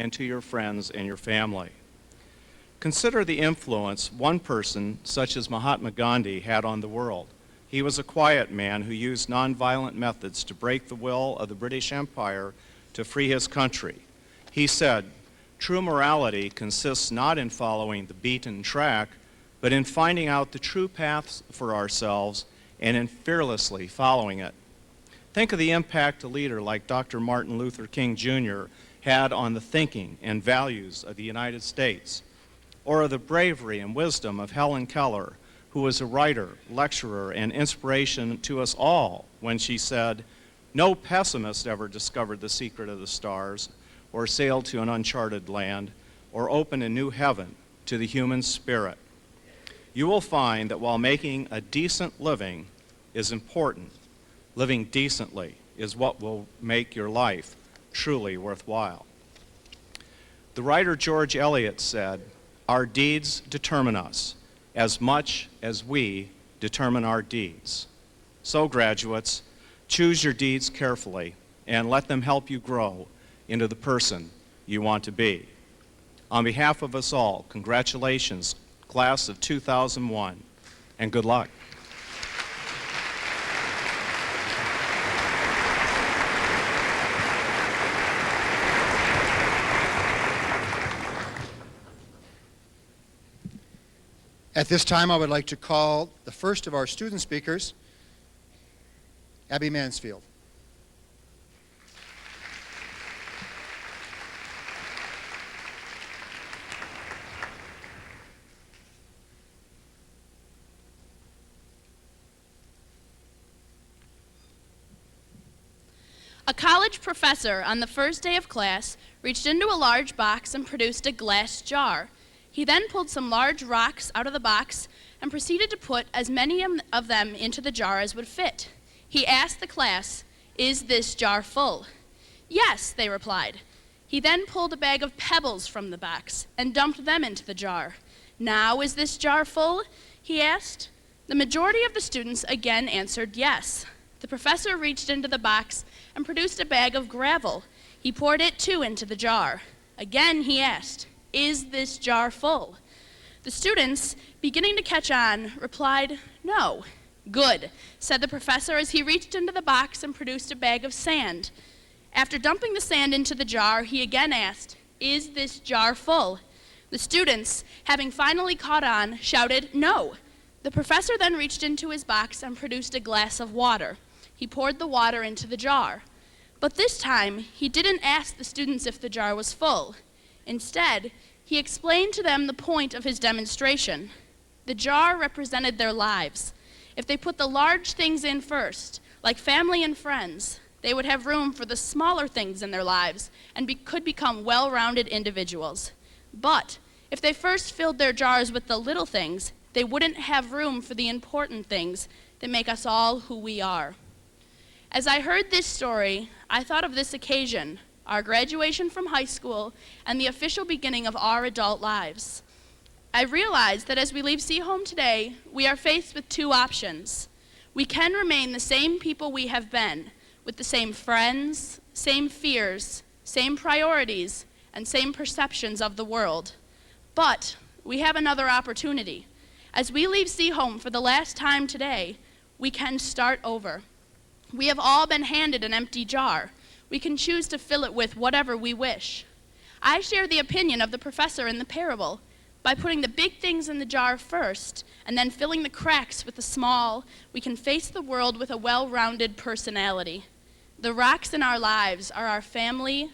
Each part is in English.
and to your friends and your family. Consider the influence one person, such as Mahatma Gandhi, had on the world. He was a quiet man who used nonviolent methods to break the will of the British Empire to free his country. He said, "True morality consists not in following the beaten track, but in finding out the true paths for ourselves and in fearlessly following it." Think of the impact a leader like Dr. Martin Luther King Jr. had on the thinking and values of the United States, or of the bravery and wisdom of Helen Keller, who was a writer, lecturer, and inspiration to us all when she said, "No pessimist ever discovered the secret of the stars, or sailed to an uncharted land, or opened a new heaven to the human spirit." You will find that while making a decent living is important, living decently is what will make your life truly worthwhile. The writer George Eliot said, "Our deeds determine us as much as we determine our deeds." So, graduates, choose your deeds carefully and let them help you grow into the person you want to be. On behalf of us all, congratulations, class of 2001, and good luck. At this time, I would like to call the first of our student speakers, Abby Mansfield. A college professor on the first day of class reached into a large box and produced a glass jar. He then pulled some large rocks out of the box and proceeded to put as many of them into the jar as would fit. He asked the class, "Is this jar full?" "Yes," they replied. He then pulled a bag of pebbles from the box and dumped them into the jar. "Now is this jar full?" he asked. The majority of the students again answered yes. The professor reached into the box and produced a bag of gravel. He poured it too into the jar. Again he asked, "Is this jar full?" The students, beginning to catch on, replied, "No." "Good," said the professor as he reached into the box and produced a bag of sand. After dumping the sand into the jar, he again asked, "Is this jar full?" The students, having finally caught on, shouted, "No." The professor then reached into his box and produced a glass of water. He poured the water into the jar. But this time, he didn't ask the students if the jar was full. Instead, he explained to them the point of his demonstration. The jar represented their lives. If they put the large things in first, like family and friends, they would have room for the smaller things in their lives and could become well-rounded individuals. But if they first filled their jars with the little things, they wouldn't have room for the important things that make us all who we are. As I heard this story, I thought of this occasion, our graduation from high school, and the official beginning of our adult lives. I realized that as we leave Seaholm today, we are faced with two options. We can remain the same people we have been, with the same friends, same fears, same priorities, and same perceptions of the world. But we have another opportunity. As we leave Seaholm for the last time today, we can start over. We have all been handed an empty jar. We can choose to fill it with whatever we wish. I share the opinion of the professor in the parable. By putting the big things in the jar first and then filling the cracks with the small, we can face the world with a well-rounded personality. The rocks in our lives are our family,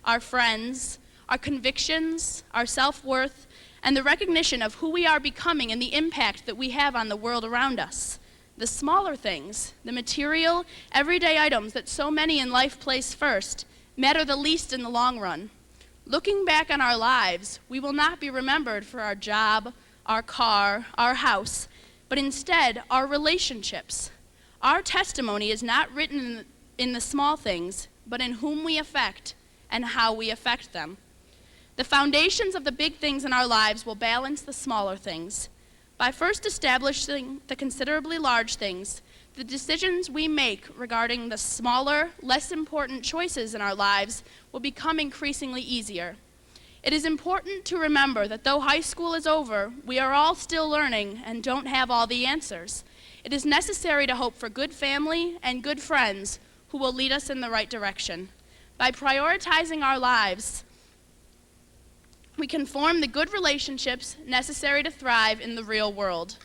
our friends, our convictions, our self-worth, and the recognition of who we are becoming and the impact that we have on the world around us. The smaller things, the material, everyday items that so many in life place first, matter the least in the long run. Looking back on our lives, we will not be remembered for our job, our car, our house, but instead our relationships. Our testimony is not written in the small things, but in whom we affect and how we affect them. The foundations of the big things in our lives will balance the smaller things. By first establishing the considerably large things, the decisions we make regarding the smaller, less important choices in our lives will become increasingly easier. It is important to remember that though high school is over, we are all still learning and don't have all the answers. It is necessary to hope for good family and good friends who will lead us in the right direction. By prioritizing our lives, we can form the good relationships necessary to thrive in the real world.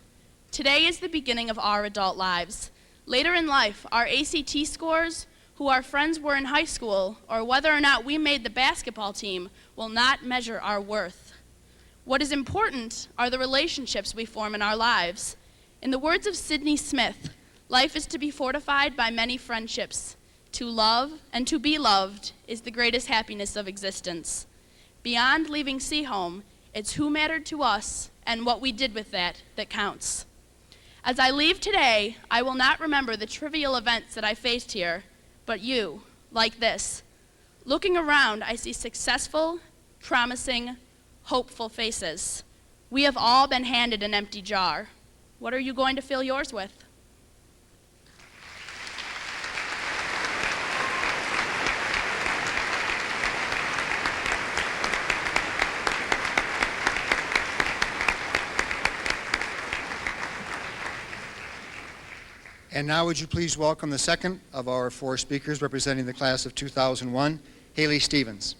Today is the beginning of our adult lives. Later in life, our ACT scores, who our friends were in high school, or whether or not we made the basketball team will not measure our worth. What is important are the relationships we form in our lives. In the words of Sydney Smith, life is to be fortified by many friendships. To love and to be loved is the greatest happiness of existence. Beyond leaving Seaholm, it's who mattered to us and what we did with that counts. As I leave today, I will not remember the trivial events that I faced here, but you, like this. Looking around, I see successful, promising, hopeful faces. We have all been handed an empty jar. What are you going to fill yours with? And now would you please welcome the second of our four speakers representing the class of 2001, Haley Stevens.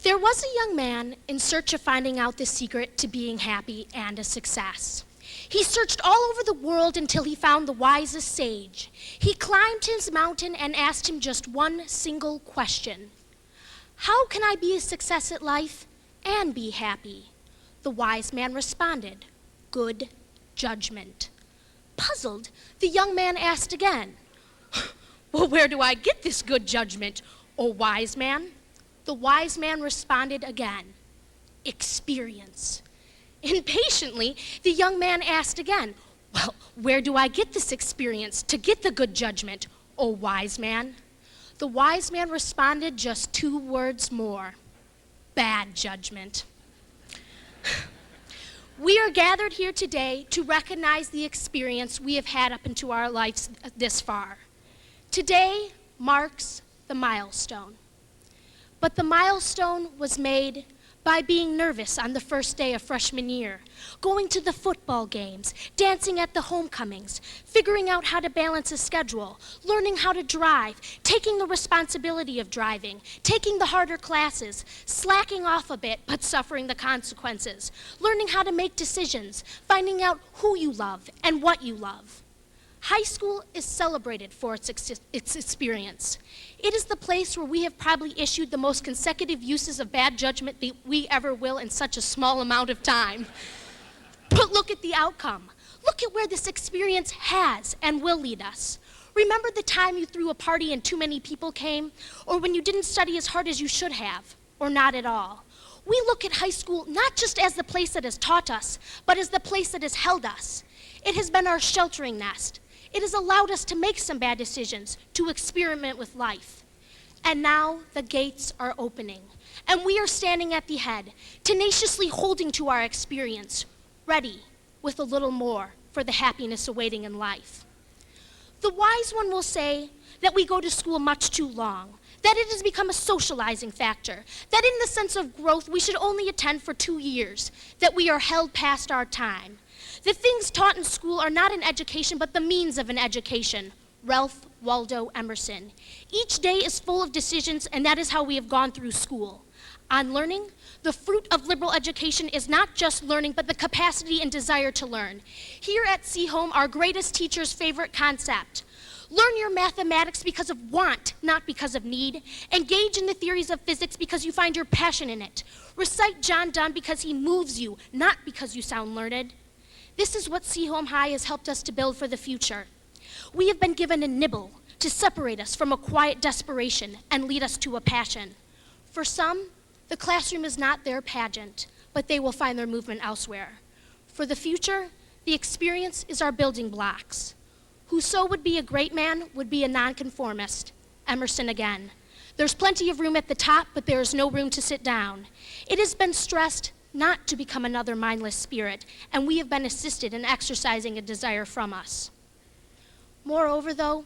There was a young man in search of finding out the secret to being happy and a success. He searched all over the world until he found the wisest sage. He climbed his mountain and asked him just one single question. How can I be a success at life and be happy? The wise man responded, good judgment. Puzzled, the young man asked again, well, where do I get this good judgment, O wise man? The wise man responded again, experience. Impatiently, the young man asked again, well, where do I get this experience to get the good judgment, O wise man? The wise man responded just 2 words more, bad judgment. We are gathered here today to recognize the experience we have had up into our lives this far. Today marks the milestone. But the milestone was made by being nervous on the first day of freshman year, going to the football games, dancing at the homecomings, figuring out how to balance a schedule, learning how to drive, taking the responsibility of driving, taking the harder classes, slacking off a bit but suffering the consequences, learning how to make decisions, finding out who you love and what you love. High school is celebrated for its experience. It is the place where we have probably issued the most consecutive uses of bad judgment that we ever will in such a small amount of time. But look at the outcome. Look at where this experience has and will lead us. Remember the time you threw a party and too many people came? Or when you didn't study as hard as you should have? Or not at all? We look at high school not just as the place that has taught us, but as the place that has held us. It has been our sheltering nest. It has allowed us to make some bad decisions, to experiment with life. And now the gates are opening, and we are standing at the head, tenaciously holding to our experience, ready with a little more for the happiness awaiting in life. The wise one will say that we go to school much too long, that it has become a socializing factor, that in the sense of growth we should only attend for 2 years, that we are held past our time. The things taught in school are not an education, but the means of an education. Ralph Waldo Emerson. Each day is full of decisions, and that is how we have gone through school. On learning, the fruit of liberal education is not just learning, but the capacity and desire to learn. Here at Seaholm, our greatest teacher's favorite concept. Learn your mathematics because of want, not because of need. Engage in the theories of physics because you find your passion in it. Recite John Donne because he moves you, not because you sound learned. This is what Seaholm High has helped us to build for the future. We have been given a nibble to separate us from a quiet desperation and lead us to a passion. For some, the classroom is not their pageant, but they will find their movement elsewhere. For the future, the experience is our building blocks. Whoso would be a great man would be a nonconformist. Emerson again. There's plenty of room at the top, but there is no room to sit down. It has been stressed not to become another mindless spirit, and we have been assisted in exercising a desire from us. Moreover, though,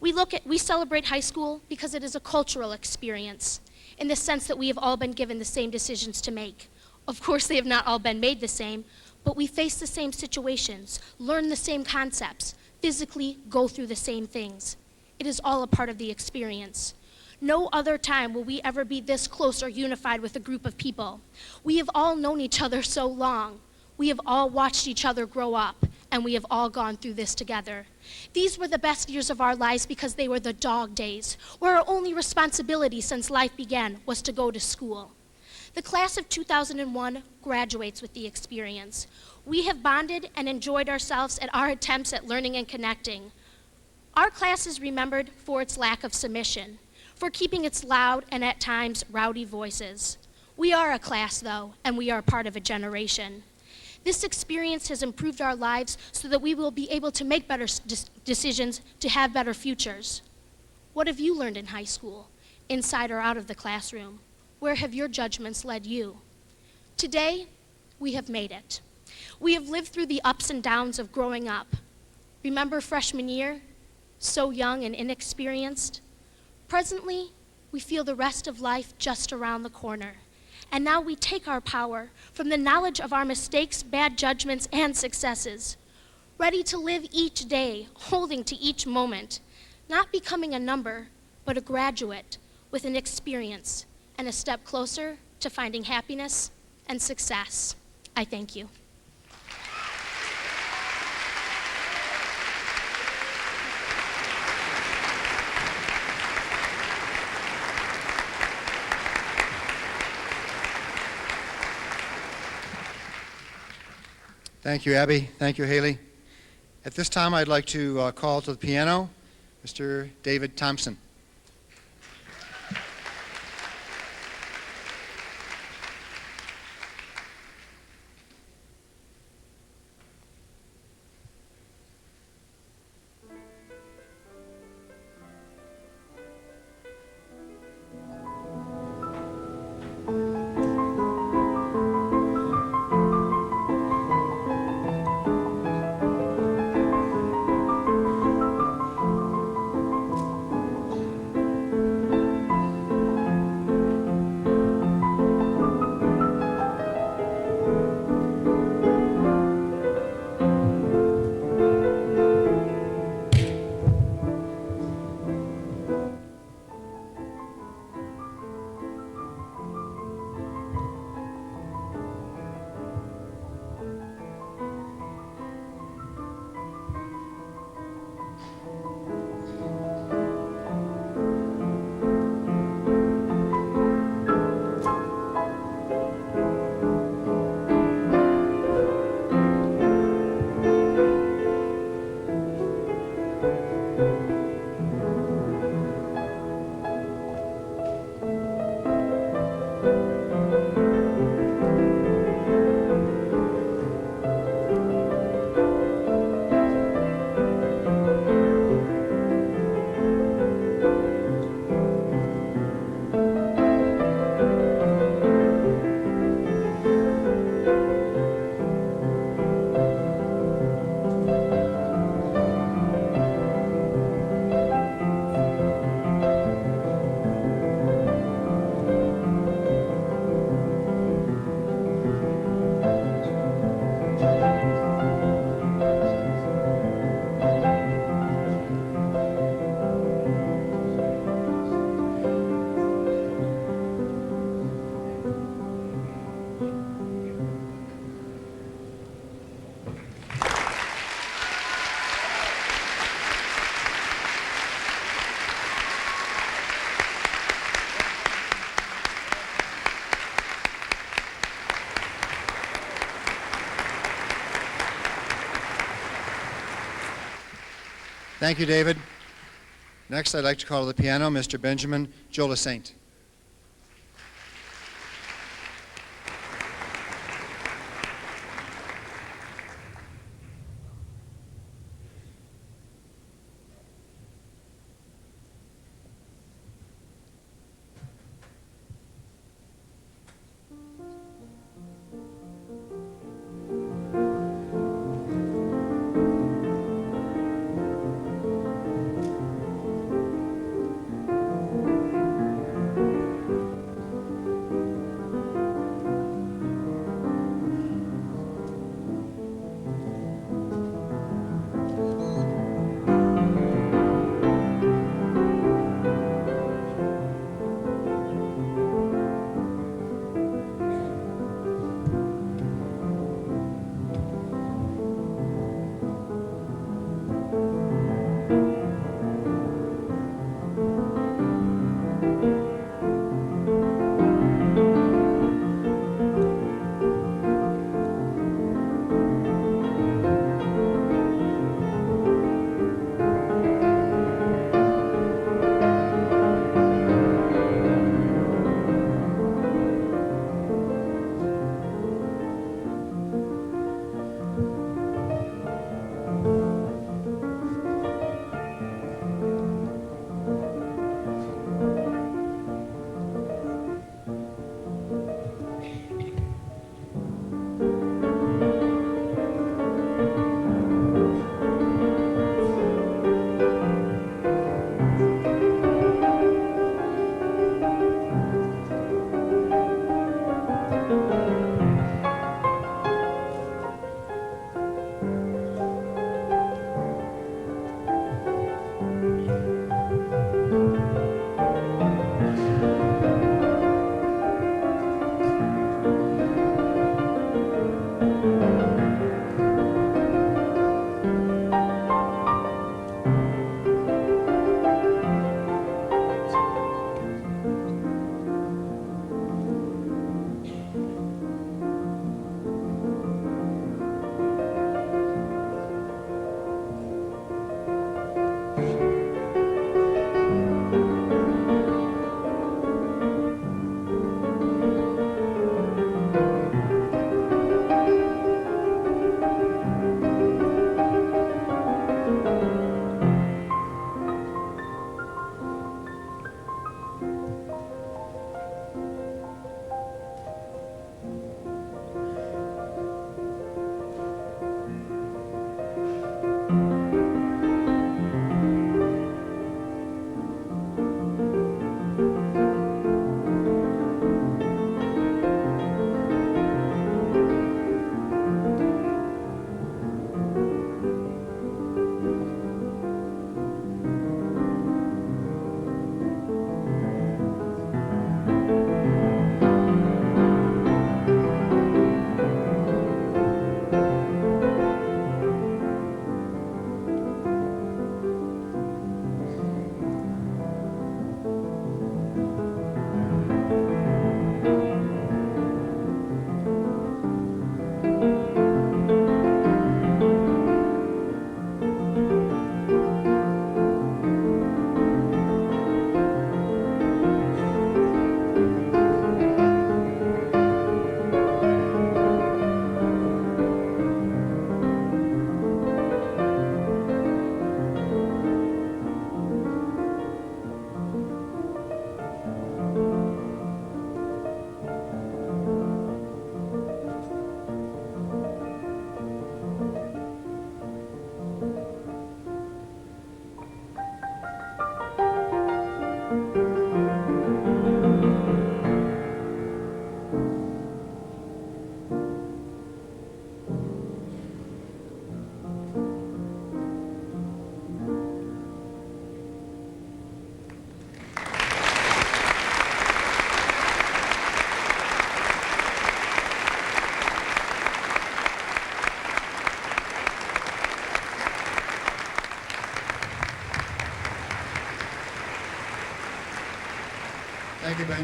we celebrate high school because it is a cultural experience, in the sense that we have all been given the same decisions to make. Of course, they have not all been made the same, but we face the same situations, learn the same concepts, physically go through the same things. It is all a part of the experience. No other time will we ever be this close or unified with a group of people. We have all known each other so long. We have all watched each other grow up, and we have all gone through this together. These were the best years of our lives because they were the dog days, where our only responsibility since life began was to go to school. The class of 2001 graduates with the experience. We have bonded and enjoyed ourselves at our attempts at learning and connecting. Our class is remembered for its lack of submission, for keeping its loud and at times rowdy voices. We are a class, though, and we are part of a generation. This experience has improved our lives so that we will be able to make better decisions to have better futures. What have you learned in high school, inside or out of the classroom? Where have your judgments led you? Today, we have made it. We have lived through the ups and downs of growing up. Remember freshman year? So young and inexperienced. Presently, we feel the rest of life just around the corner. And now we take our power from the knowledge of our mistakes, bad judgments, and successes, ready to live each day, holding to each moment, not becoming a number, but a graduate with an experience and a step closer to finding happiness and success. I thank you. Thank you, Abby. Thank you, Haley. At this time, I'd like to call to the piano Mr. David Thompson. Thank you, David. Next, I'd like to call to the piano Mr. Benjamin Jolasaint.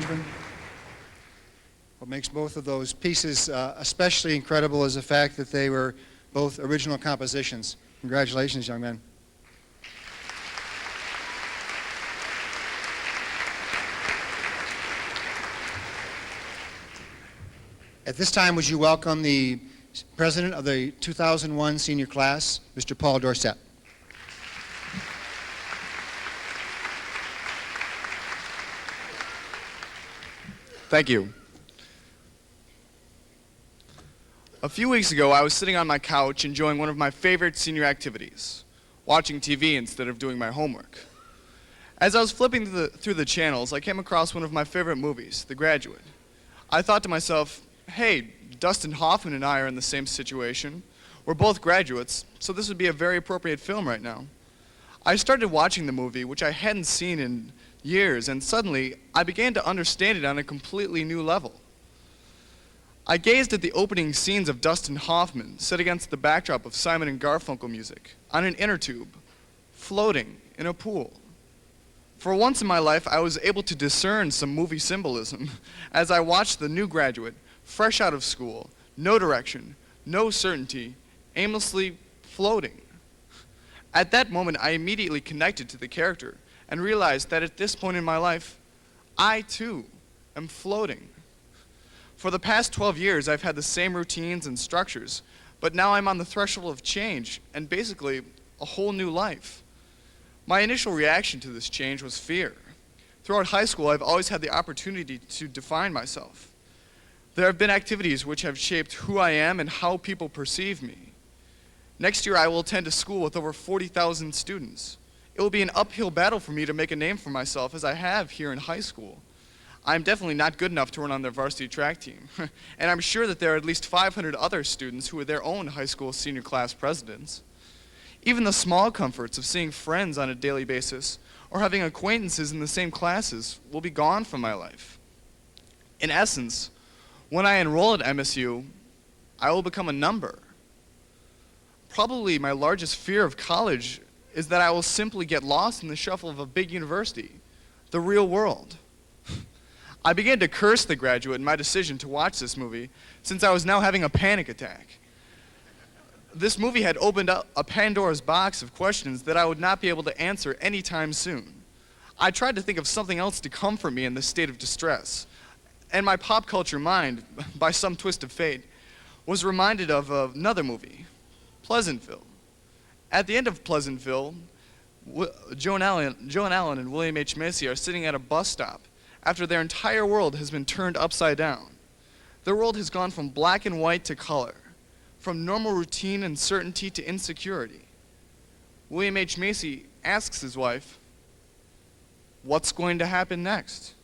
arrangement. What makes both of those pieces especially incredible is the fact that they were both original compositions. Congratulations, young men. At this time, would you welcome the president of the 2001 senior class, Mr. Paul Dorsett. Thank you. A few weeks ago, I was sitting on my couch enjoying one of my favorite senior activities, watching TV instead of doing my homework. As I was flipping through the channels, I came across one of my favorite movies, The Graduate. I thought to myself, hey, Dustin Hoffman and I are in the same situation. We're both graduates, so this would be a very appropriate film right now. I started watching the movie, which I hadn't seen in years, and suddenly I began to understand it on a completely new level. I gazed at the opening scenes of Dustin Hoffman set against the backdrop of Simon and Garfunkel music on an inner tube, floating in a pool. For once in my life, I was able to discern some movie symbolism as I watched the new graduate, fresh out of school, no direction, no certainty, aimlessly floating. At that moment, I immediately connected to the character and realized that at this point in my life, I too am floating. For the past 12 years, I've had the same routines and structures, but now I'm on the threshold of change and basically a whole new life. My initial reaction to this change was fear. Throughout high school, I've always had the opportunity to define myself. There have been activities which have shaped who I am and how people perceive me. Next year, I will attend a school with over 40,000 students. It will be an uphill battle for me to make a name for myself as I have here in high school. I'm definitely not good enough to run on their varsity track team. And I'm sure that there are at least 500 other students who are their own high school senior class presidents. Even the small comforts of seeing friends on a daily basis or having acquaintances in the same classes will be gone from my life. In essence, when I enroll at MSU, I will become a number. Probably my largest fear of college is that I will simply get lost in the shuffle of a big university, the real world. I began to curse The Graduate in my decision to watch this movie since I was now having a panic attack. This movie had opened up a Pandora's box of questions that I would not be able to answer anytime soon. I tried to think of something else to comfort me in this state of distress, and my pop culture mind, by some twist of fate, was reminded of another movie, Pleasantville. At the end of Pleasantville, Joan Allen and William H. Macy are sitting at a bus stop after their entire world has been turned upside down. Their world has gone from black and white to color, from normal routine and certainty to insecurity. William H. Macy asks his wife, "What's going to happen next?"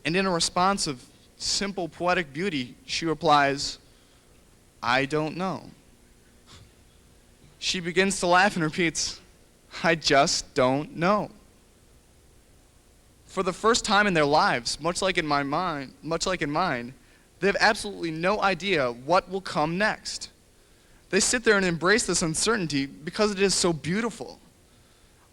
And in a response of simple poetic beauty, she replies, "I don't know." She begins to laugh and repeats, "I just don't know." For the first time in their lives, much like in mine, they have absolutely no idea what will come next. They sit there and embrace this uncertainty because it is so beautiful.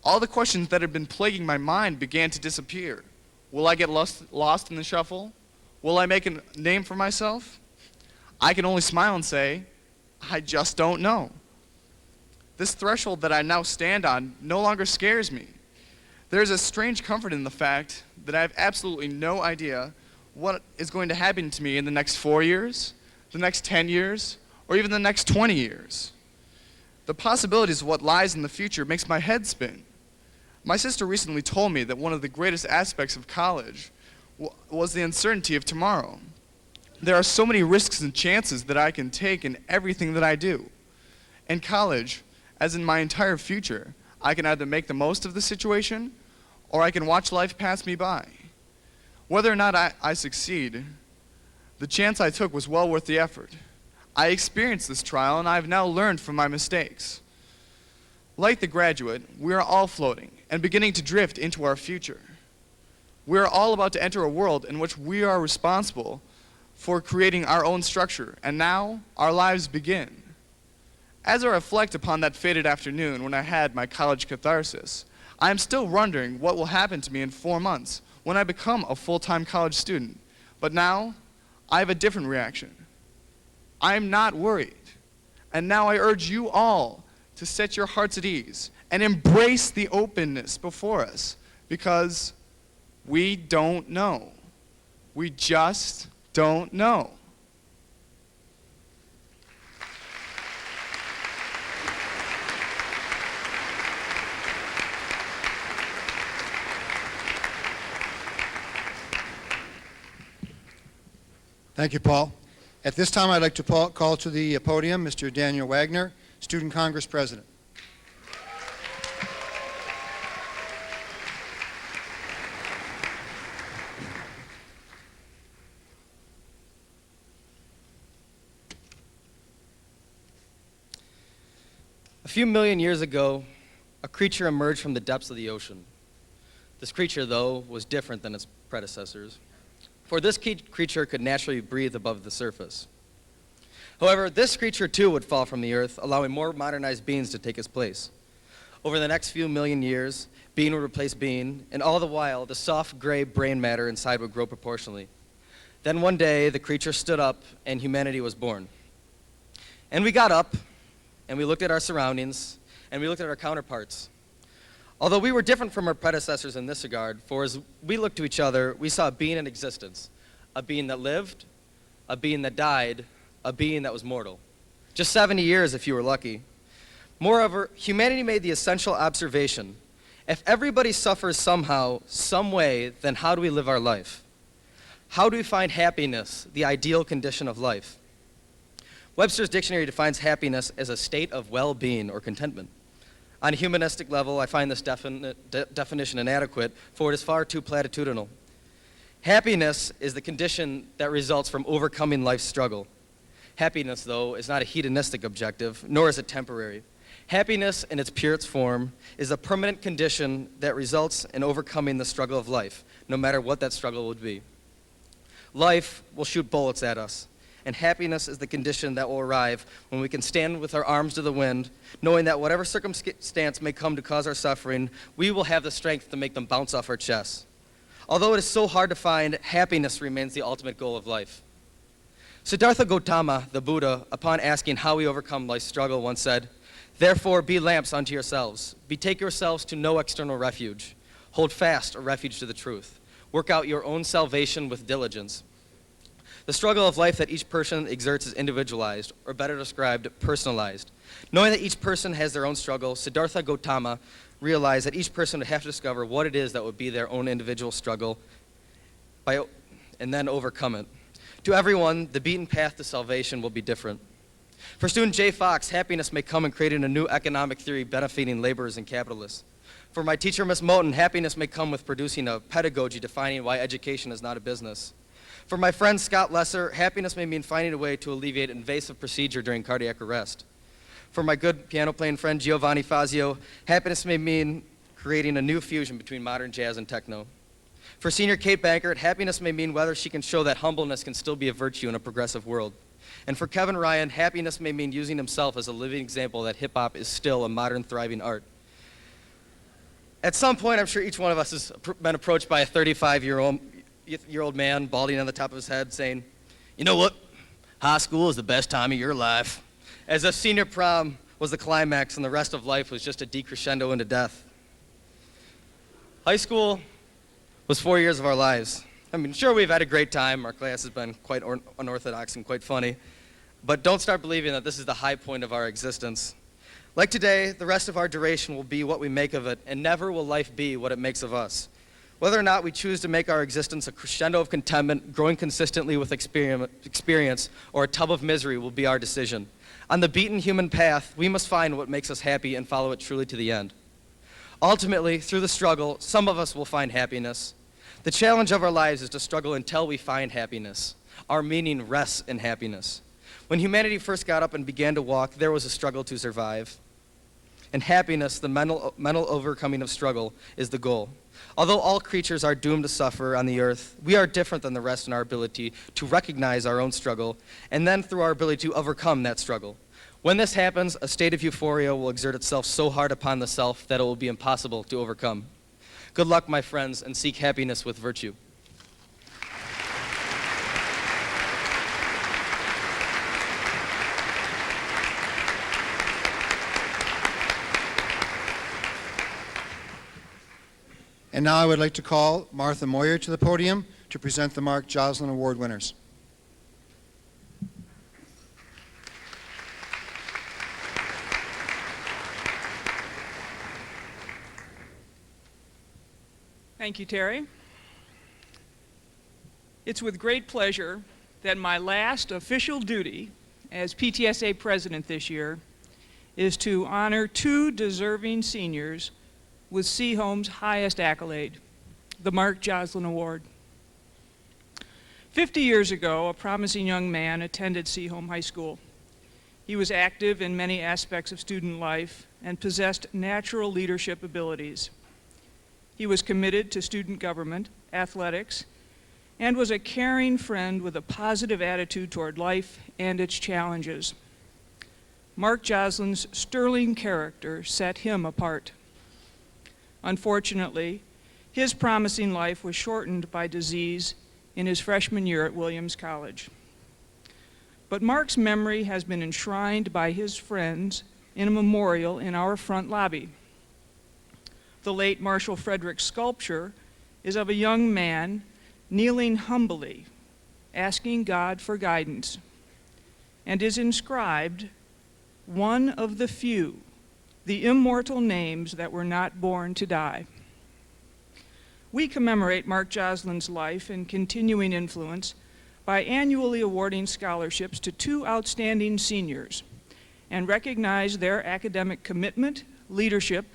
All the questions that had been plaguing my mind began to disappear. Will I get lost in the shuffle? Will I make a name for myself? I can only smile and say, I just don't know. This threshold that I now stand on no longer scares me. There is a strange comfort in the fact that I have absolutely no idea what is going to happen to me in the next 4 years, the next 10 years, or even the next 20 years. The possibilities of what lies in the future makes my head spin. My sister recently told me that one of the greatest aspects of college was the uncertainty of tomorrow. There are so many risks and chances that I can take in everything that I do. In college, as in my entire future, I can either make the most of the situation or I can watch life pass me by. Whether or not I succeed, the chance I took was well worth the effort. I experienced this trial and I have now learned from my mistakes. Like The Graduate, we are all floating and beginning to drift into our future. We are all about to enter a world in which we are responsible for creating our own structure, and now our lives begin. As I reflect upon that fated afternoon when I had my college catharsis, I am still wondering what will happen to me in 4 months when I become a full-time college student. But now, I have a different reaction. I am not worried. And now I urge you all to set your hearts at ease and embrace the openness before us, because we don't know. We just don't know. Thank you, Paul. At this time, I'd like to call to the podium Mr. Daniel Wagner, Student Congress President. A few million years ago, a creature emerged from the depths of the ocean. This creature, though, was different than its predecessors, for this creature could naturally breathe above the surface. However, this creature too would fall from the earth, allowing more modernized beings to take its place. Over the next few million years, being would replace being, and all the while, the soft gray brain matter inside would grow proportionally. Then one day, the creature stood up, and humanity was born. And we got up, and we looked at our surroundings, and we looked at our counterparts. Although we were different from our predecessors in this regard, for as we looked to each other, we saw a being in existence, a being that lived, a being that died, a being that was mortal. Just 70 years if you were lucky. Moreover, humanity made the essential observation: if everybody suffers somehow, some way, then how do we live our life? How do we find happiness, the ideal condition of life? Webster's dictionary defines happiness as a state of well-being or contentment. On a humanistic level, I find this definition inadequate, for it is far too platitudinal. Happiness is the condition that results from overcoming life's struggle. Happiness, though, is not a hedonistic objective, nor is it temporary. Happiness, in its purest form, is a permanent condition that results in overcoming the struggle of life, no matter what that struggle would be. Life will shoot bullets at us, and happiness is the condition that will arrive when we can stand with our arms to the wind, knowing that whatever circumstance may come to cause our suffering, we will have the strength to make them bounce off our chests. Although it is so hard to find, happiness remains the ultimate goal of life. Siddhartha Gautama, the Buddha, upon asking how we overcome life's struggle, once said, "Therefore be lamps unto yourselves. Betake yourselves to no external refuge. Hold fast a refuge to the truth. Work out your own salvation with diligence." The struggle of life that each person exerts is individualized, or better described, personalized. Knowing that each person has their own struggle, Siddhartha Gautama realized that each person would have to discover what it is that would be their own individual struggle and then overcome it. To everyone, the beaten path to salvation will be different. For student Jay Fox, happiness may come in creating a new economic theory benefiting laborers and capitalists. For my teacher, Miss Moten, happiness may come with producing a pedagogy defining why education is not a business. For my friend Scott Lesser, happiness may mean finding a way to alleviate invasive procedure during cardiac arrest. For my good piano-playing friend Giovanni Fazio, happiness may mean creating a new fusion between modern jazz and techno. For senior Kate Bankert, happiness may mean whether she can show that humbleness can still be a virtue in a progressive world. And for Kevin Ryan, happiness may mean using himself as a living example that hip-hop is still a modern, thriving art. At some point, I'm sure each one of us has been approached by a 35-year-old man, balding on the top of his head, saying, "You know what? High school is the best time of your life." As if senior prom was the climax and the rest of life was just a decrescendo into death. High school was 4 years of our lives. I mean, sure, we've had a great time. Our class has been quite unorthodox and quite funny. But don't start believing that this is the high point of our existence. Like today, the rest of our duration will be what we make of it, and never will life be what it makes of us. Whether or not we choose to make our existence a crescendo of contentment, growing consistently with experience, or a tub of misery will be our decision. On the beaten human path, we must find what makes us happy and follow it truly to the end. Ultimately, through the struggle, some of us will find happiness. The challenge of our lives is to struggle until we find happiness. Our meaning rests in happiness. When humanity first got up and began to walk, there was a struggle to survive. And happiness, the mental overcoming of struggle, is the goal. Although all creatures are doomed to suffer on the earth, we are different than the rest in our ability to recognize our own struggle, and then through our ability to overcome that struggle. When this happens, a state of euphoria will exert itself so hard upon the self that it will be impossible to overcome. Good luck, my friends, and seek happiness with virtue. And now I would like to call Martha Moyer to the podium to present the Mark Joslin Award winners. Thank you, Terry. It's with great pleasure that my last official duty as PTSA president this year is to honor two deserving seniors with Seaholm's highest accolade, the Mark Joslin Award. 50 years ago, a promising young man attended Seaholm High School. He was active in many aspects of student life and possessed natural leadership abilities. He was committed to student government, athletics, and was a caring friend with a positive attitude toward life and its challenges. Mark Joslin's sterling character set him apart. Unfortunately, his promising life was shortened by disease in his freshman year at Williams College. But Mark's memory has been enshrined by his friends in a memorial in our front lobby. The late Marshall Frederick's sculpture is of a young man kneeling humbly, asking God for guidance, and is inscribed, "One of the few, the immortal names that were not born to die." We commemorate Mark Joslin's life and continuing influence by annually awarding scholarships to two outstanding seniors and recognize their academic commitment, leadership,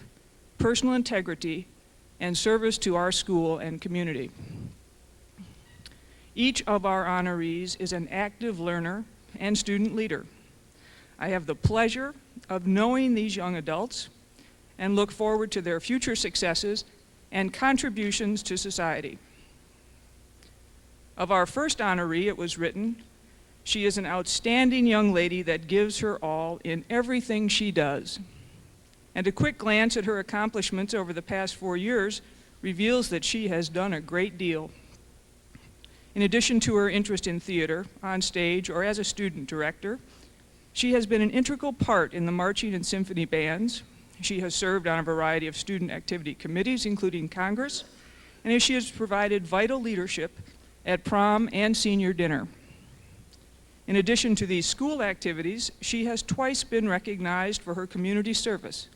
personal integrity, and service to our school and community. Each of our honorees is an active learner and student leader. I have the pleasure of knowing these young adults and look forward to their future successes and contributions to society. Of our first honoree, it was written, "She is an outstanding young lady that gives her all in everything she does." And a quick glance at her accomplishments over the past 4 years reveals that she has done a great deal. In addition to her interest in theater, on stage, or as a student director, she has been an integral part in the marching and symphony bands. She has served on a variety of student activity committees, including Congress, and she has provided vital leadership at prom and senior dinner. In addition to these school activities, she has twice been recognized for her community service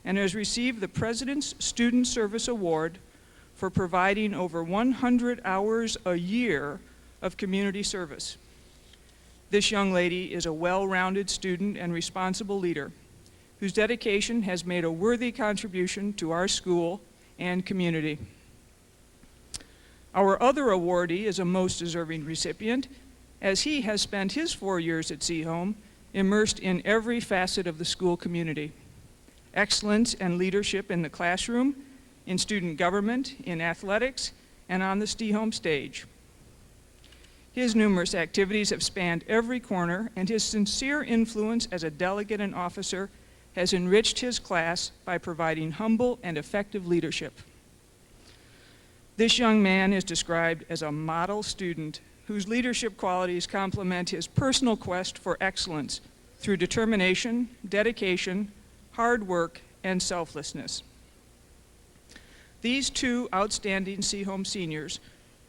and has received the President's Student Service Award for providing over 100 hours a year of community service. This young lady is a well-rounded student and responsible leader whose dedication has made a worthy contribution to our school and community. Our other awardee is a most deserving recipient, as he has spent his 4 years at Seaholm immersed in every facet of the school community. Excellence and leadership in the classroom, in student government, in athletics, and on the Seaholm stage. His numerous activities have spanned every corner, and his sincere influence as a delegate and officer has enriched his class by providing humble and effective leadership. This young man is described as a model student whose leadership qualities complement his personal quest for excellence through determination, dedication, hard work, and selflessness. These two outstanding Seaholm seniors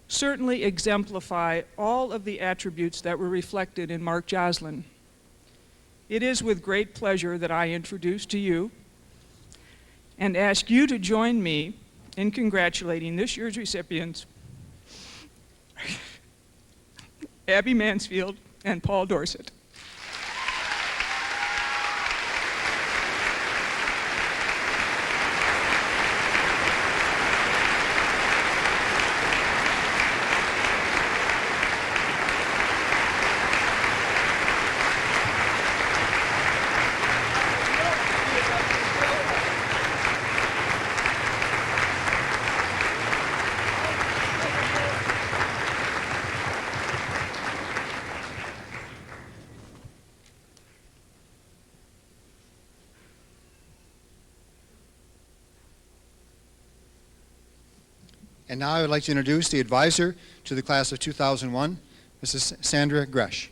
certainly exemplify all of the attributes that were reflected in Mark Joslin. It is with great pleasure that I introduce to you and ask you to join me in congratulating this year's recipients, Abby Mansfield and Paul Dorsett. And now I would like to introduce the advisor to the class of 2001, Mrs. Sandra Gresh.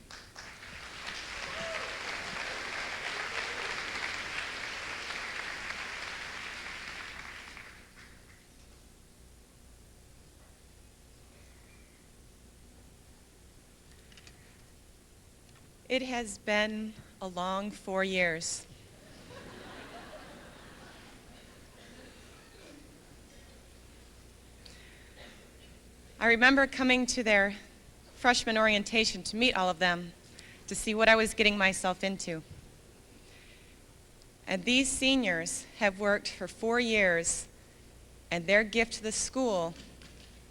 It has been a long 4 years. I remember coming to their freshman orientation to meet all of them, to see what I was getting myself into. And these seniors have worked for 4 years, and their gift to the school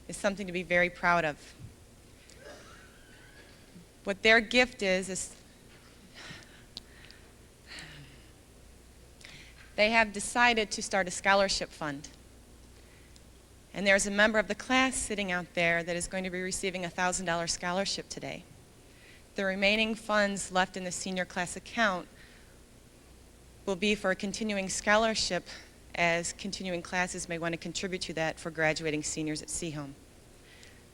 is something to be very proud of. What their gift is they have decided to start a scholarship fund. And there's a member of the class sitting out there that is going to be receiving a $1,000 scholarship today. The remaining funds left in the senior class account will be for a continuing scholarship, as continuing classes may want to contribute to that for graduating seniors at Seaholm.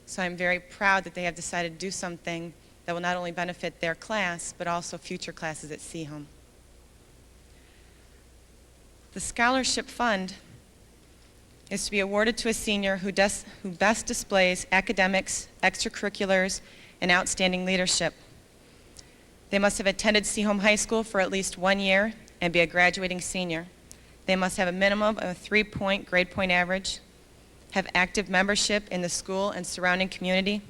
So I'm very proud that they have decided to do something that will not only benefit their class, but also future classes at Seaholm. The scholarship fund is to be awarded to a senior who best displays academics, extracurriculars, and outstanding leadership. They must have attended Seaholm High School for at least 1 year and be a graduating senior. They must have a minimum of a 3-point grade point average, have active membership in the school and surrounding community,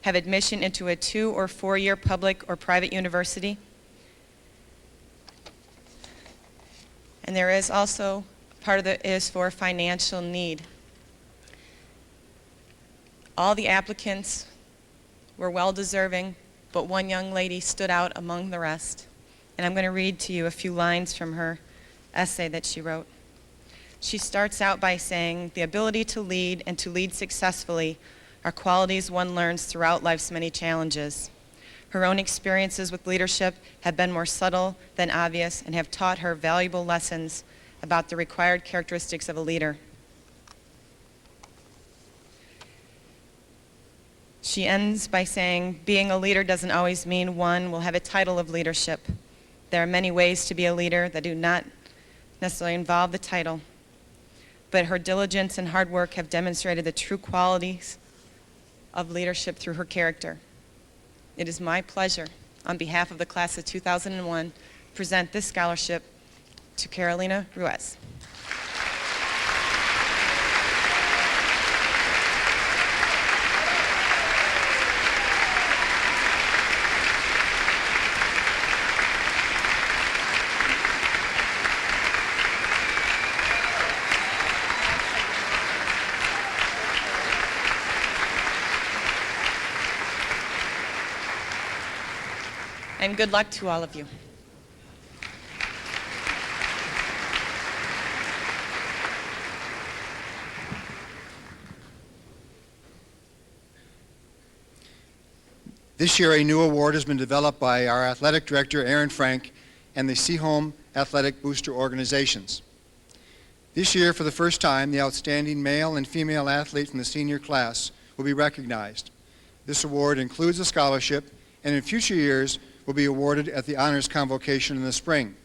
have admission into a 2- or 4-year public or private university. And there is also, part of it is for financial need. All the applicants were well-deserving, but one young lady stood out among the rest. And I'm going to read to you a few lines from her essay that she wrote. She starts out by saying, "The ability to lead and to lead successfully are qualities one learns throughout life's many challenges. Her own experiences with leadership have been more subtle than obvious and have taught her valuable lessons about the required characteristics of a leader." She ends by saying, "Being a leader doesn't always mean one will have a title of leadership. There are many ways to be a leader that do not necessarily involve the title. But her diligence and hard work have demonstrated the true qualities of leadership through her character." It is my pleasure, on behalf of the class of 2001, to present this scholarship to Carolina Ruiz. And good luck to all of you. This year, a new award has been developed by our athletic director, Aaron Frank, and the Seaholm Athletic Booster Organizations. This year, for the first time, the outstanding male and female athlete from the senior class will be recognized. This award includes a scholarship, and in future years will be awarded at the honors convocation in the spring.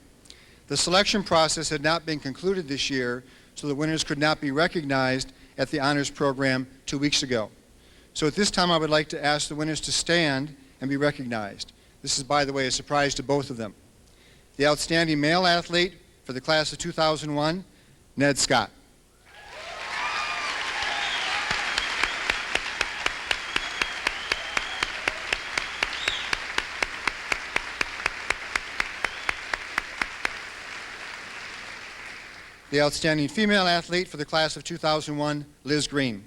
The selection process had not been concluded this year, so the winners could not be recognized at the honors program 2 weeks ago. So at this time, I would like to ask the winners to stand and be recognized. This is, by the way, a surprise to both of them. The outstanding male athlete for the class of 2001, Ned Scott. The outstanding female athlete for the class of 2001, Liz Green.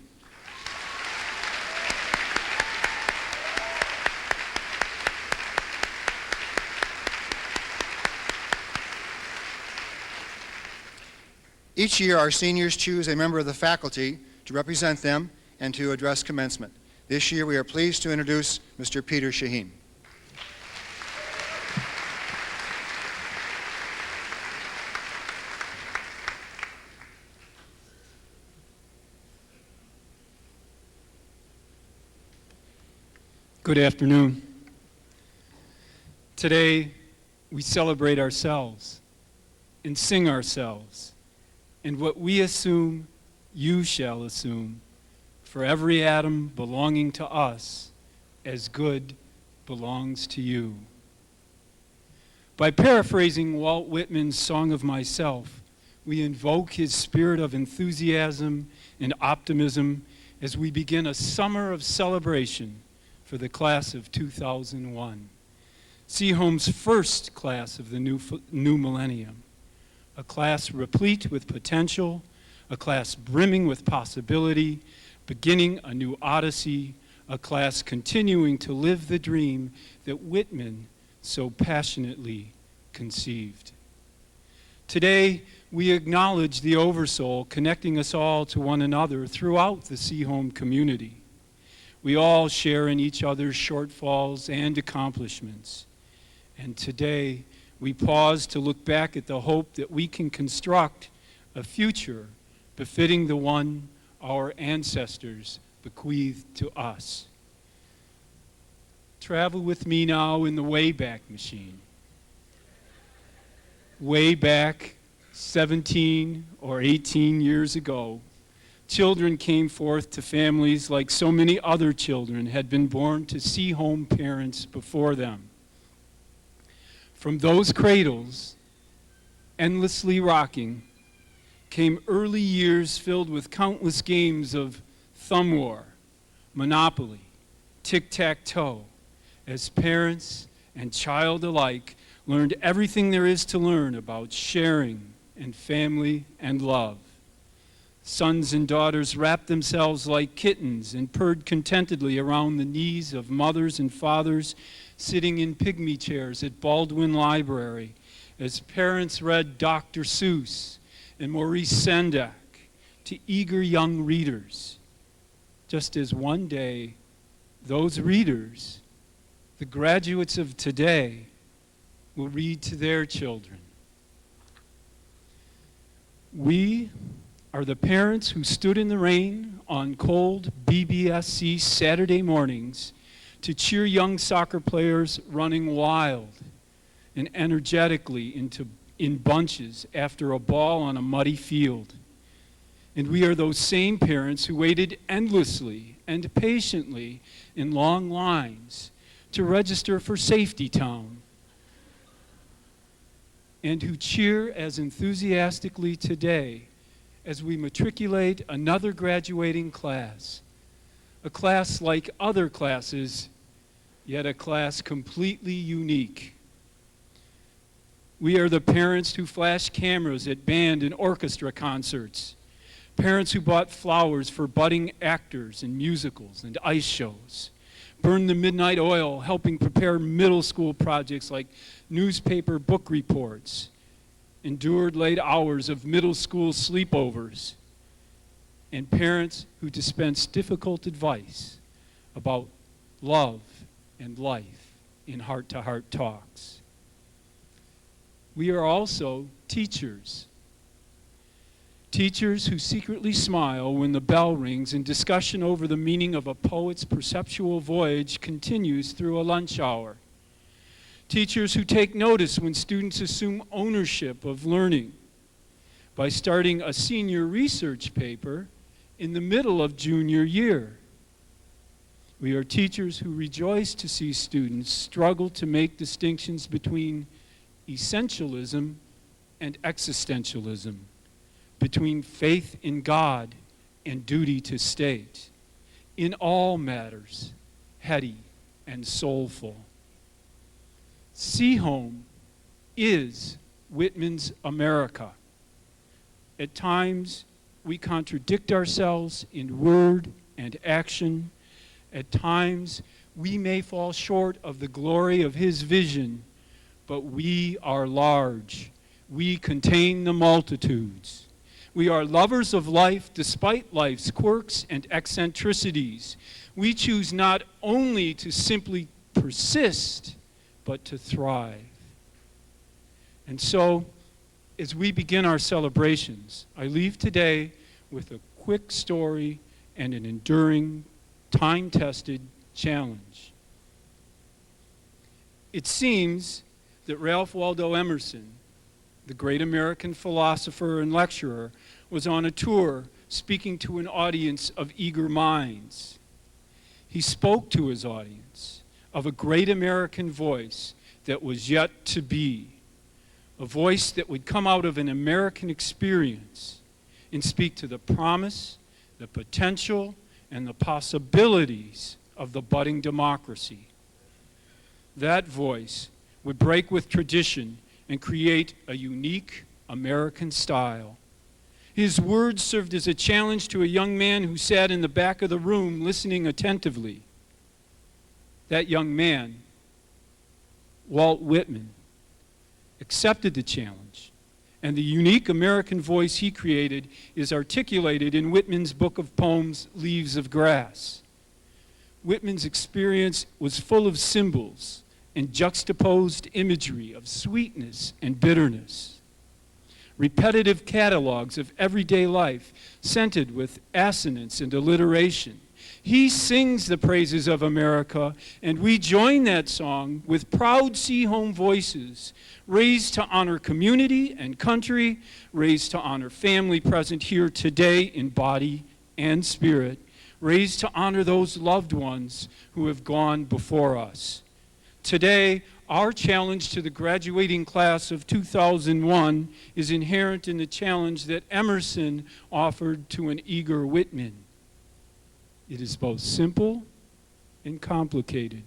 Each year, our seniors choose a member of the faculty to represent them and to address commencement. This year, we are pleased to introduce Mr. Peter Shaheen. Good afternoon. Today, we celebrate ourselves and sing ourselves, and what we assume, you shall assume, for every atom belonging to us, as good belongs to you. By paraphrasing Walt Whitman's Song of Myself, we invoke his spirit of enthusiasm and optimism as we begin a summer of celebration for the class of 2001, Seaholm's first class of the new millennium, a class replete with potential, a class brimming with possibility, beginning a new odyssey, a class continuing to live the dream that Whitman so passionately conceived. Today, we acknowledge the Oversoul connecting us all to one another throughout the Seaholm community. We all share in each other's shortfalls and accomplishments. And today, we pause to look back at the hope that we can construct a future befitting the one our ancestors bequeathed to us. Travel with me now in the Wayback Machine. Way back 17 or 18 years ago, children came forth to families like so many other children had been born to Seaholm parents before them. From those cradles, endlessly rocking, came early years filled with countless games of thumb war, Monopoly, tic-tac-toe, as parents and child alike learned everything there is to learn about sharing and family and love. Sons and daughters wrapped themselves like kittens and purred contentedly around the knees of mothers and fathers sitting in pygmy chairs at Baldwin Library as parents read Dr. Seuss and Maurice Sendak to eager young readers, just as one day those readers, the graduates of today, will read to their children. We are the parents who stood in the rain on cold BBSC Saturday mornings to cheer young soccer players running wild and energetically in bunches after a ball on a muddy field. And we are those same parents who waited endlessly and patiently in long lines to register for Safety Town, and who cheer as enthusiastically today as we matriculate another graduating class, a class like other classes, yet a class completely unique. We are the parents who flash cameras at band and orchestra concerts, parents who bought flowers for budding actors in musicals and ice shows, burned the midnight oil helping prepare middle school projects like newspaper book reports, endured late hours of middle school sleepovers, and parents who dispense difficult advice about love and life in heart-to-heart talks. We are also teachers. Teachers who secretly smile when the bell rings and discussion over the meaning of a poet's perceptual voyage continues through a lunch hour. Teachers who take notice when students assume ownership of learning by starting a senior research paper in the middle of junior year. We are teachers who rejoice to see students struggle to make distinctions between essentialism and existentialism, between faith in God and duty to state, in all matters, heady and soulful. Seaholm is Whitman's America. At times, we contradict ourselves in word and action. At times, we may fall short of the glory of his vision, but we are large. We contain the multitudes. We are lovers of life despite life's quirks and eccentricities. We choose not only to simply persist, but to thrive. And so, as we begin our celebrations, I leave today with a quick story and an enduring, time-tested challenge. It seems that Ralph Waldo Emerson, the great American philosopher and lecturer, was on a tour speaking to an audience of eager minds. He spoke to his audience of a great American voice that was yet to be, a voice that would come out of an American experience and speak to the promise, the potential, and the possibilities of the budding democracy. That voice would break with tradition and create a unique American style. His words served as a challenge to a young man who sat in the back of the room listening attentively. That young man, Walt Whitman, accepted the challenge, and the unique American voice he created is articulated in Whitman's book of poems, Leaves of Grass. Whitman's experience was full of symbols and juxtaposed imagery of sweetness and bitterness. Repetitive catalogs of everyday life, scented with assonance and alliteration. He sings the praises of America, and we join that song with proud Seaholm voices, raised to honor community and country, raised to honor family present here today in body and spirit, raised to honor those loved ones who have gone before us. Today, our challenge to the graduating class of 2001 is inherent in the challenge that Emerson offered to an eager Whitman. It is both simple and complicated.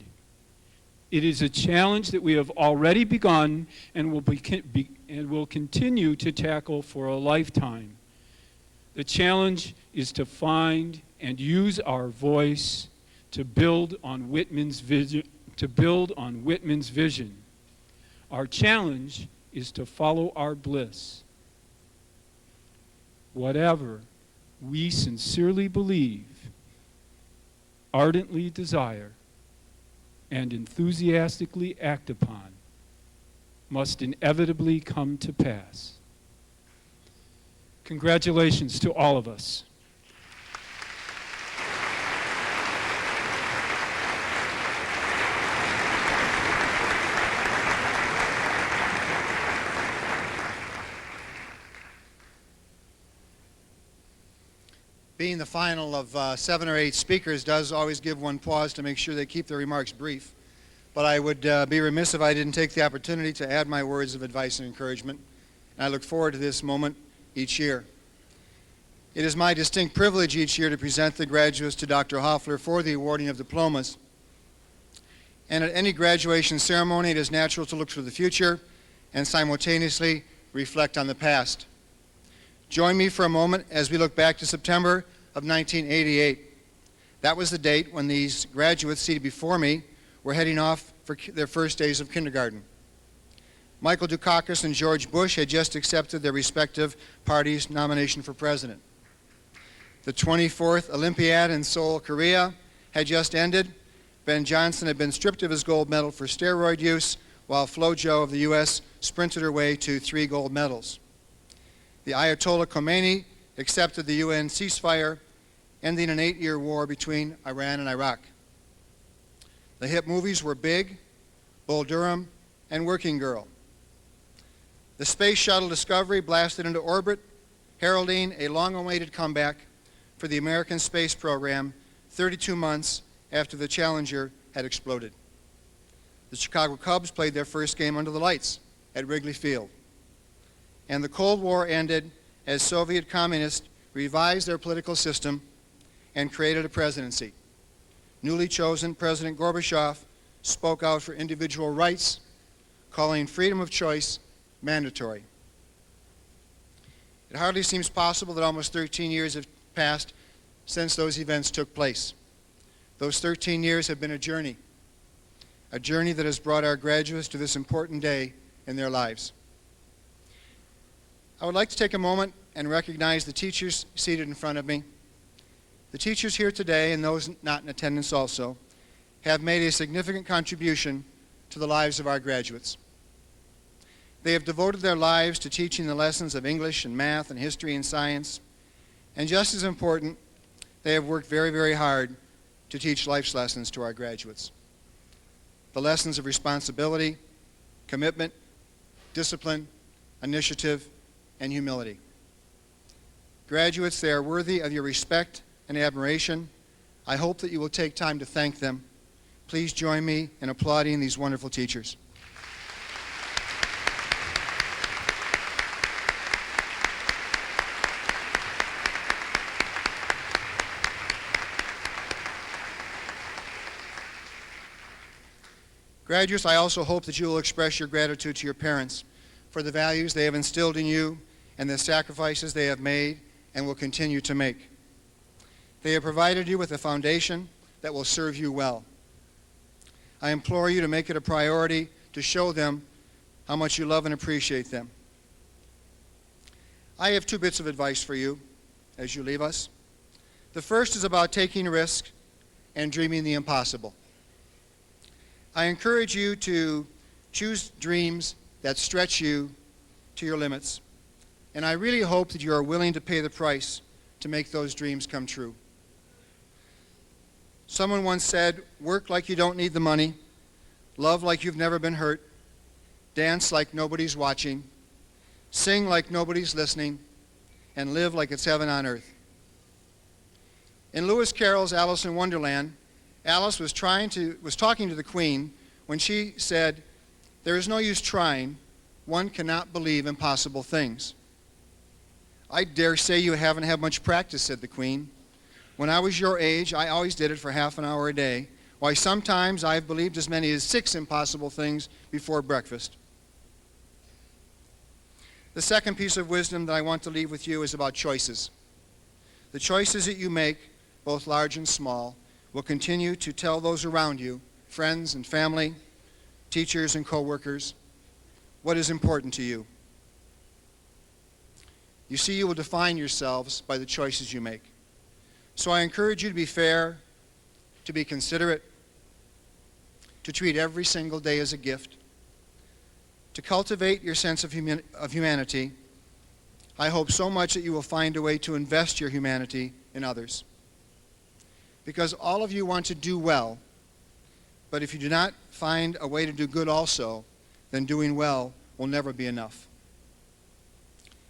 It is a challenge that we have already begun and will continue to tackle for a lifetime. The challenge is to find and use our voice to build on Whitman's vision. Our challenge is to follow our bliss. Whatever we sincerely believe, ardently desire, and enthusiastically act upon must inevitably come to pass. Congratulations to all of us. Being the final of 7 or 8 speakers does always give one pause to make sure they keep their remarks brief. But I would be remiss if I didn't take the opportunity to add my words of advice and encouragement. And I look forward to this moment each year. It is my distinct privilege each year to present the graduates to Dr. Hoffler for the awarding of diplomas. And at any graduation ceremony, it is natural to look to the future and simultaneously reflect on the past. Join me for a moment as we look back to September of 1988. That was the date when these graduates seated before me were heading off for their first days of kindergarten. Michael Dukakis and George Bush had just accepted their respective parties' nomination for president. The 24th Olympiad in Seoul, Korea had just ended. Ben Johnson had been stripped of his gold medal for steroid use, while Flojo of the U.S. sprinted her way to 3 gold medals. The Ayatollah Khomeini accepted the UN ceasefire, ending an 8-year war between Iran and Iraq. The hit movies were Big, Bull Durham, and Working Girl. The Space Shuttle Discovery blasted into orbit, heralding a long-awaited comeback for the American space program 32 months after the Challenger had exploded. The Chicago Cubs played their first game under the lights at Wrigley Field. And the Cold War ended as Soviet communists revised their political system and created a presidency. Newly chosen President Gorbachev spoke out for individual rights, calling freedom of choice mandatory. It hardly seems possible that almost 13 years have passed since those events took place. Those 13 years have been a journey that has brought our graduates to this important day in their lives. I would like to take a moment and recognize the teachers seated in front of me. The teachers here today, and those not in attendance also, have made a significant contribution to the lives of our graduates. They have devoted their lives to teaching the lessons of English and math and history and science, and just as important, they have worked very, very hard to teach life's lessons to our graduates. the lessons of responsibility, commitment, discipline, initiative, and humility. Graduates, they are worthy of your respect and admiration. I hope that you will take time to thank them. Please join me in applauding these wonderful teachers. Graduates, I also hope that you will express your gratitude to your parents for the values they have instilled in you and the sacrifices they have made and will continue to make. They have provided you with a foundation that will serve you well. I implore you to make it a priority to show them how much you love and appreciate them. I have 2 bits of advice for you as you leave us. The first is about taking risks and dreaming the impossible. I encourage you to choose dreams that stretch you to your limits, and I really hope that you are willing to pay the price to make those dreams come true. Someone once said, work like you don't need the money, love like you've never been hurt, dance like nobody's watching, sing like nobody's listening, and live like it's heaven on earth. In Lewis Carroll's Alice in Wonderland, Alice was talking to the Queen when she said, there is no use trying, one cannot believe impossible things. I dare say you haven't had much practice, said the Queen. When I was your age, I always did it for half an hour a day. Why, sometimes I've believed as many as 6 impossible things before breakfast. The second piece of wisdom that I want to leave with you is about choices. The choices that you make, both large and small, will continue to tell those around you, friends and family, teachers and co-workers, what is important to you. You see, you will define yourselves by the choices you make. So I encourage you to be fair, to be considerate, to treat every single day as a gift, to cultivate your sense of humanity. I hope so much that you will find a way to invest your humanity in others. Because all of you want to do well, but if you do not find a way to do good also, then doing well will never be enough.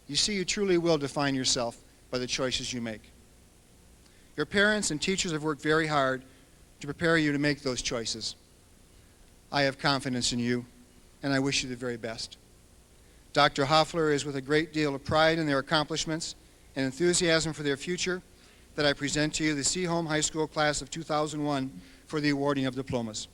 You see, you truly will define yourself by the choices you make. Your parents and teachers have worked very hard to prepare you to make those choices. I have confidence in you, and I wish you the very best. Dr. Hoffler is with a great deal of pride in their accomplishments and enthusiasm for their future that I present to you the Seaholm High School class of 2001 for the awarding of diplomas.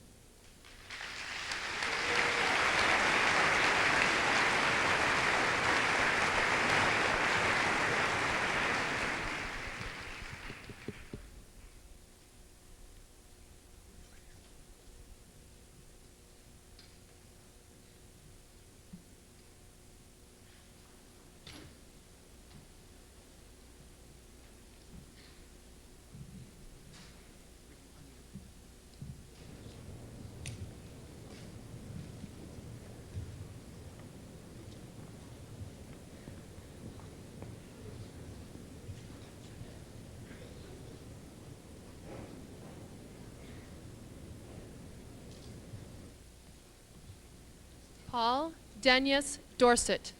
Paul Denius Dorset.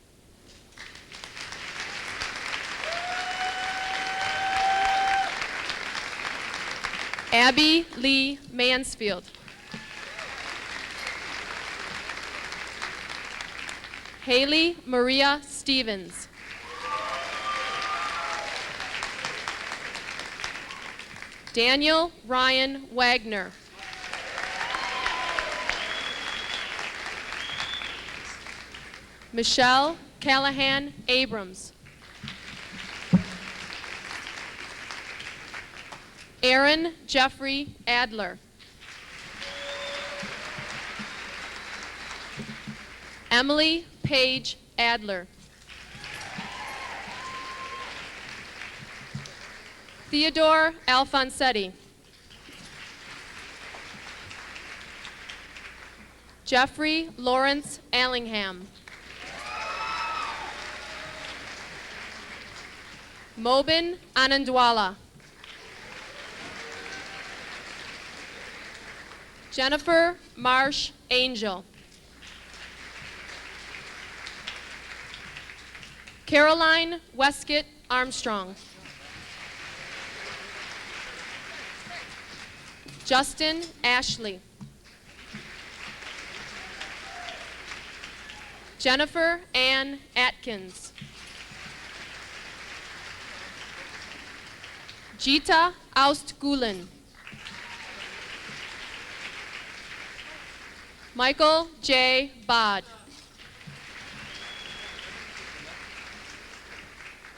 Abby Lee Mansfield. Haley Maria Stevens. Daniel Ryan Wagner. Michelle Callahan Abrams. Aaron Jeffrey Adler. Emily Paige Adler. Theodore Alfonsetti. Jeffrey Lawrence Allingham. Mobin Anandwala. Jennifer Marsh Angel. Caroline Weskett Armstrong. Justin Ashley. Jennifer Ann Atkins. Jita Austgulin. Michael J. Bod.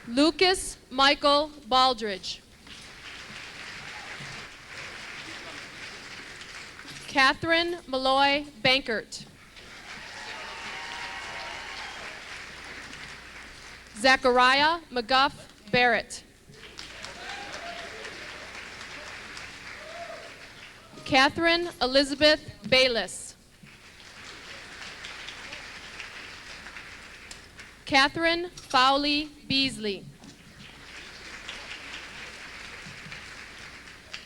Lucas Michael Baldridge. Catherine Malloy Bankert. Zachariah McGuff Barrett. Catherine Elizabeth Bayless. Catherine Fowley Beasley.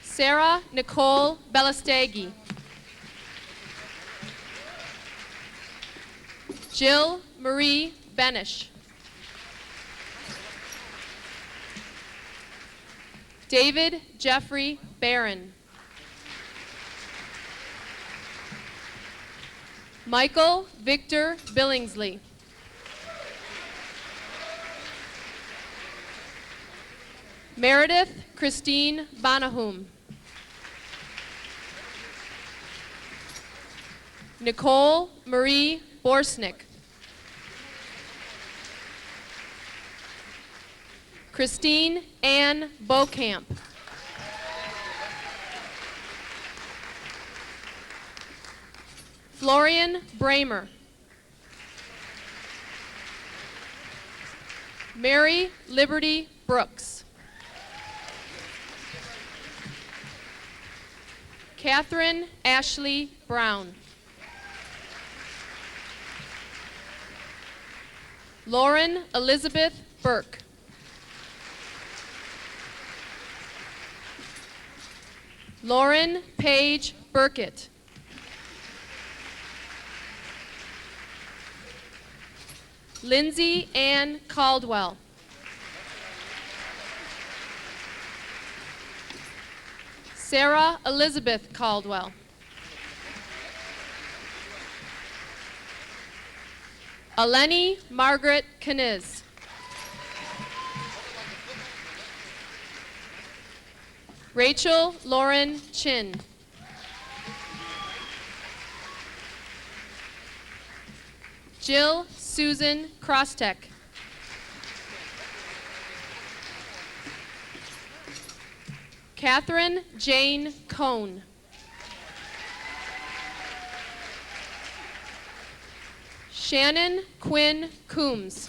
Sarah Nicole Belastegi. Jill Marie Benish. David Jeffrey Barron. Michael Victor Billingsley. Meredith Christine Bonahum. Nicole Marie Borsnick. Christine Ann Beaucamp. Florian Bramer. Mary Liberty Brooks. Catherine Ashley Brown. Lauren Elizabeth Burke. Lauren Paige Burkett. Lindsay Ann Caldwell. Sarah Elizabeth Caldwell. Eleni Margaret Kaniz. Rachel Lauren Chin. Jill Susan Crostek. Catherine Jane Cohn. Shannon Quinn Coombs.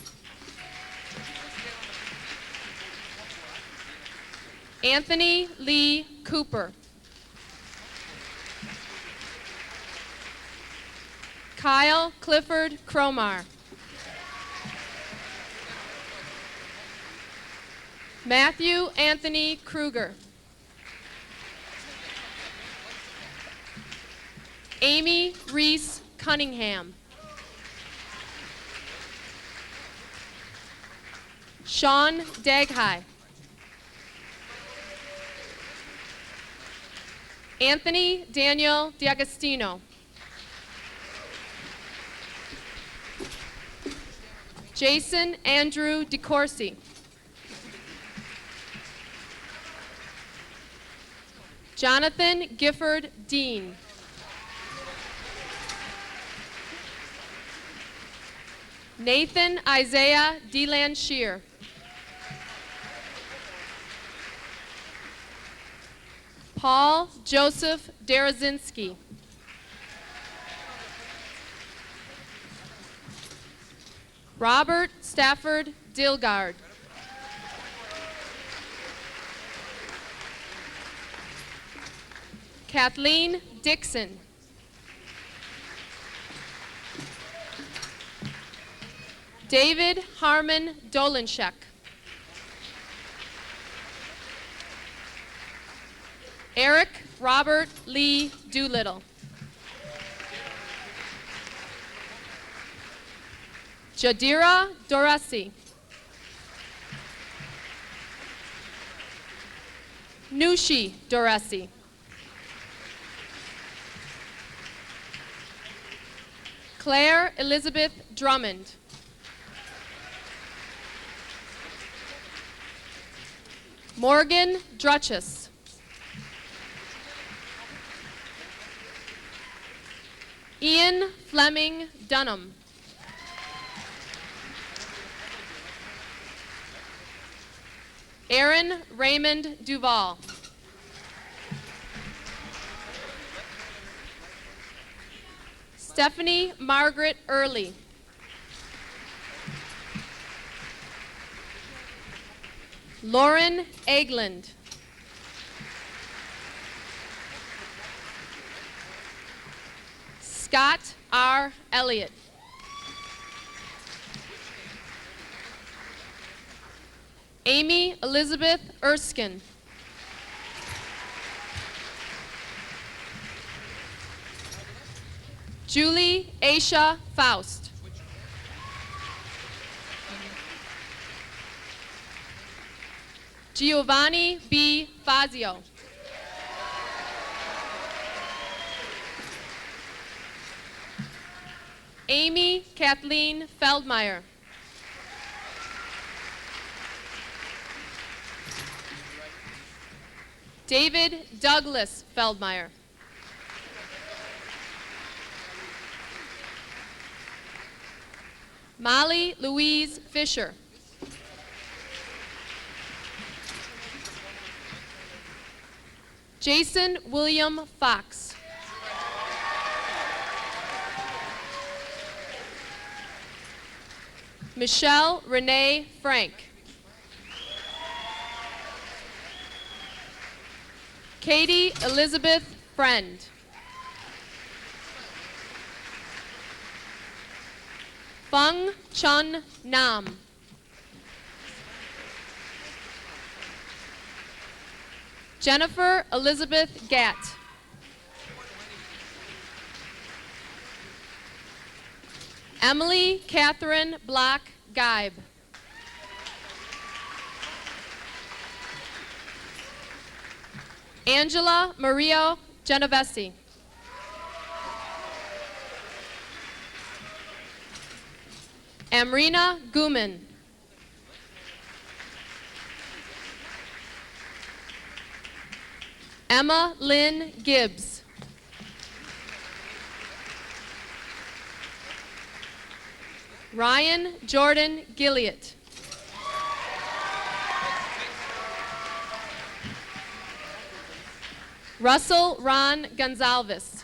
Anthony Lee Cooper. Kyle Clifford Cromar. Matthew Anthony Kruger. Amy Reese Cunningham. Sean Daghai. Anthony Daniel D'Agostino. Jason Andrew DeCourcy. Jonathan Gifford Dean. Nathan Isaiah DeLanchier. Paul Joseph Derazinski. Robert Stafford Dilgard. Kathleen Dixon. David Harmon Dolenshek. Eric Robert Lee Doolittle. Jadira Doresi. Nushi Doresi. Claire Elizabeth Drummond. Morgan Drutchess. Ian Fleming Dunham. Aaron Raymond Duval. Stephanie Margaret Early. Lauren Egland. Scott R. Elliott. Amy Elizabeth Erskine. Julie Aisha Faust. Giovanni B. Fazio. Amy Kathleen Feldmeyer. David Douglas Feldmeyer. Molly Louise Fisher. Jason William Fox. Michelle Renee Frank. Katie Elizabeth Friend. Fung Chun Nam. Jennifer Elizabeth Gatt. Emily Catherine Block Geib. Angela Maria Genovesi. Amrina Guman. Emma Lynn Gibbs. Ryan Jordan Gilliott. Russell Ron Gonzalez.